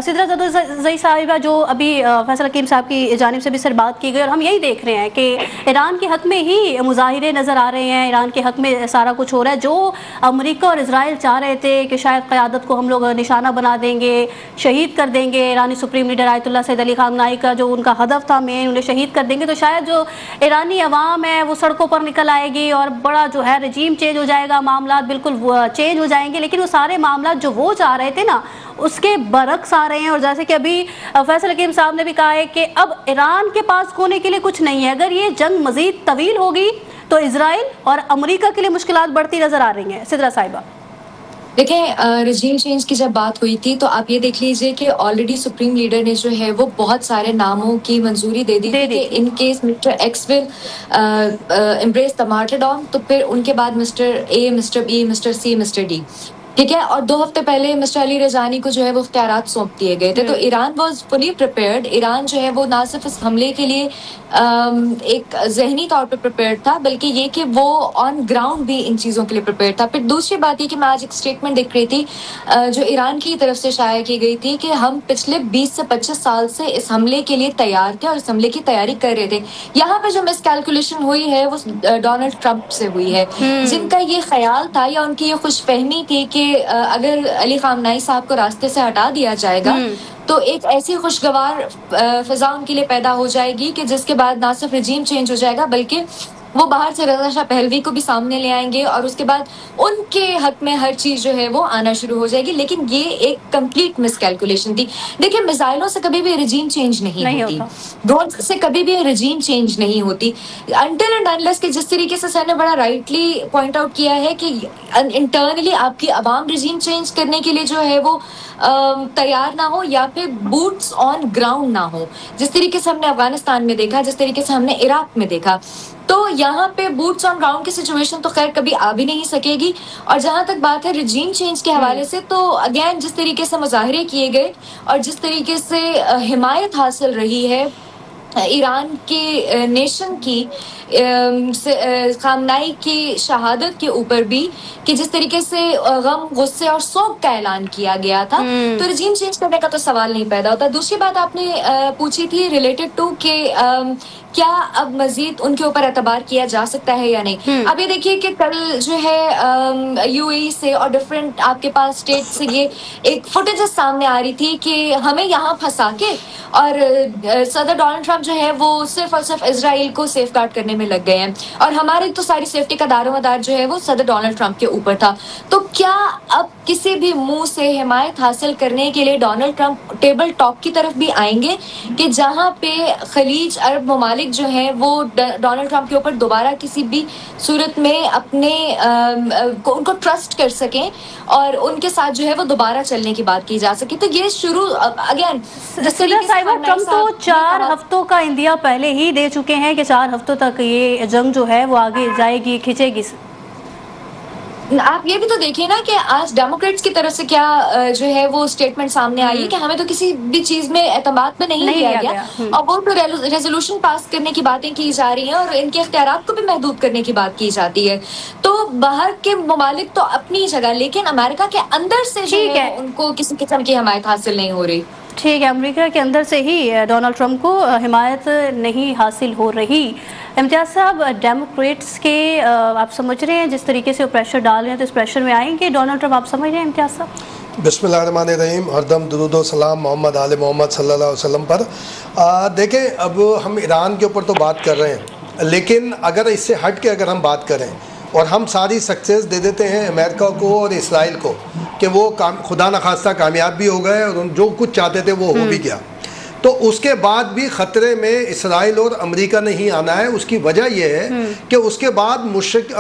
सिद्रा ज़ई साहिबा, जो अभी फैसल हकीम साहब की जानिब से भी सर बात की गई, और हम यही देख रहे हैं कि ईरान के हक़ में ही मुज़ाहिरे नज़र आ रहे हैं, ईरान के हक़ में सारा कुछ हो रहा है। जो अमेरिका और इजराइल चाह रहे थे कि शायद क़यादत को हम लोग निशाना बना देंगे, शहीद कर देंगे, ईरानी supreme leader Ayatollah Sayyid Ali Khamenei का जो उनका हदफ था मेन, उन्हें शहीद कर देंगे, तो शायद जो ईरानी अवाम है वो सड़कों पर निकल आएगी और बड़ा जो है रजीम चेंज हो जाएगा, मामला बिल्कुल चेंज हो जाएंगे। लेकिन वो सारे मामला जो वो चाह रहे थे ना, उसके बरक्स आ रहे हैं। और जैसे कि अभी फैसल हकीम साहब ने भी कहा है कि अब ईरान के पास खोने के लिए कुछ नहीं है। अगर ये जंग मजीद तवील होगी तो इजराइल और अमेरिका के लिए मुश्किलात बढ़ती नजर आ रही हैं। सिद्रा साहिबा, देखें, रजीम चेंज की जब बात हुई थी तो आप ये देख लीजिए कि ऑलरेडी सुप्रीम लीडर ने जो है वो बहुत सारे नामों की मंजूरी दे दी थी कि in case mister X will embrace the martyrdom, तो फिर उनके बाद mister A, mister B, mister C, mister D, ठीक है। और 2 हफ्ते पहले मिस्टर अली रजानी को जो है वो इख्तियारात सौंप दिए गए थे। तो Iran was fully prepared. Iran जो है वो ना सिर्फ इस हमले के लिए एक जहनी तौर पे प्रिपेयर्ड था, बल्कि ये कि वो ऑन ग्राउंड भी इन चीज़ों के लिए प्रिपेयर्ड था। फिर दूसरी बात ये कि मैं आज एक स्टेटमेंट देख रही थी जो ईरान की तरफ से शाया की गई थी कि हम पिछले 20 से 25 साल से इस हमले के लिए तैयार थे और इस हमले की तैयारी कर रहे थे। यहाँ पे जो मिसकैलकुलेशन हुई है वो डोनाल्ड ट्रंप से हुई है, जिनका ये ख्याल था या उनकी ये खुशफहमी थी कि अगर अली ख़ामनेई साहब को रास्ते से हटा दिया जाएगा तो एक ऐसी खुशगवार फिजा उनके लिए पैदा हो जाएगी कि जिसके बाद ना सिर्फ रजीम चेंज हो जाएगा बल्कि वो बाहर से रज़ा शाह पहलवी को भी सामने ले आएंगे और उसके बाद उनके हक में हर चीज़ जो है वो आना शुरू हो जाएगी। लेकिन ये एक कंप्लीट मिसकैलकुलेशन थी। देखिए, मिसाइलों से कभी भी रजीम चेंज नहीं होती, ड्रोन से कभी भी रजीम चेंज नहीं होती अनटिल एंड अनलेस कि जिस तरीके से सर ने बड़ा राइटली पॉइंट आउट किया है कि इंटरनली आपकी आवाम रजीम चेंज करने के लिए जो है वो तैयार ना हो या फिर बूट्स ऑन ग्राउंड ना हो, जिस तरीके से हमने अफगानिस्तान में देखा, जिस तरीके से हमने इराक में देखा। तो यहाँ पे बूट्स ऑन ग्राउंड की सिचुएशन तो खैर कभी आ भी नहीं सकेगी। और जहाँ तक बात है रजीम चेंज के हवाले से, तो अगेन जिस तरीके से मुजाहरे किए गए और जिस तरीके से हिमायत हासिल रही है ईरान के नेशन की ख़ामनेई की शहादत के ऊपर भी, कि जिस तरीके से गम, गुस्से और सोग का ऐलान किया गया था, तो रजीम चेंज करने का तो सवाल नहीं पैदा होता। दूसरी बात आपने पूछी थी रिलेटेड टू के क्या अब मजीद उनके ऊपर एतबार किया जा सकता है या नहीं। अब ये देखिए कि कल जो है यूएई से और डिफरेंट आपके पास स्टेट से ये एक फुटेजेस सामने आ रही थी कि हमें यहाँ फंसा के और सदर डोनाल्ड ट्रंप जो है वो सिर्फ और सिर्फ इजराइल को सेफ गार्ड करने में लग गए हैं और हमारी तो सारी सेफ्टी का दारोमदार जो है वो सदर डोनाल्ड ट्रंप के ऊपर था। तो क्या अब किसी भी मुंह से हिमायत हासिल करने के लिए डोनाल्ड ट्रंप टेबल टॉक की तरफ भी आएंगे कि जहां पे खलीज अरब ममालिक जो है वो डोनाल्ड ट्रंप के ऊपर दोबारा किसी भी सूरत में अपने उनको ट्रस्ट कर सकें और उनके साथ जो है वो दोबारा चलने की बात की जा सके। तो ये शुरू अगेन ट्रंप तो 4 हफ्तों का इंदिया पहले ही दे चुके हैं कि 4 हफ्तों तक ये जंग जो है वो आगे जाएगी, खिंचेगी। आप ये भी तो देखिए ना कि आज डेमोक्रेट्स की तरफ से क्या जो है वो स्टेटमेंट सामने आई है कि हमें तो किसी भी चीज में एतमाद में नहीं लिया गया और वो तो रेजोल्यूशन पास करने की बातें की जा रही हैं और इनके इख्तियारात को भी महदूद करने की बात की जाती है। तो बाहर के ममालिक तो अपनी जगह, लेकिन अमेरिका के अंदर से जो है उनको किसी किस्म की हिमायत हासिल नहीं हो रही। ठीक है, अमेरिका के अंदर से ही डोनाल्ड ट्रंप को हिमायत नहीं हासिल हो रही। इम्तियाज़ साहब, डेमोक्रेट्स के आप समझ रहे हैं जिस तरीके से वो प्रेशर डाल रहे हैं, तो इस प्रेशर में आएंगे डोनाल्ड ट्रंप, आप समझ रहे हैं इम्तियाज़ साहब? बिस्मिल्लाहिर्रहमानिर्रहीम, हरदम दुरूद व सलाम मोहम्मद आले मोहम्मद सल्लल्लाहु अलैहि वसल्लम पर। देखें, अब हम ईरान के ऊपर तो बात कर रहे हैं, लेकिन अगर इससे हट के अगर हम बात करें और हम सारी सक्सेस दे देते हैं अमेरिका को और इसराइल को कि वो खुदा न खास्ता कामयाब भी हो गए और जो कुछ चाहते थे वो हो भी गया, तो उसके बाद भी ख़तरे में इसराइल और अमेरिका नहीं आना है। उसकी वजह यह है कि उसके बाद मशरिक़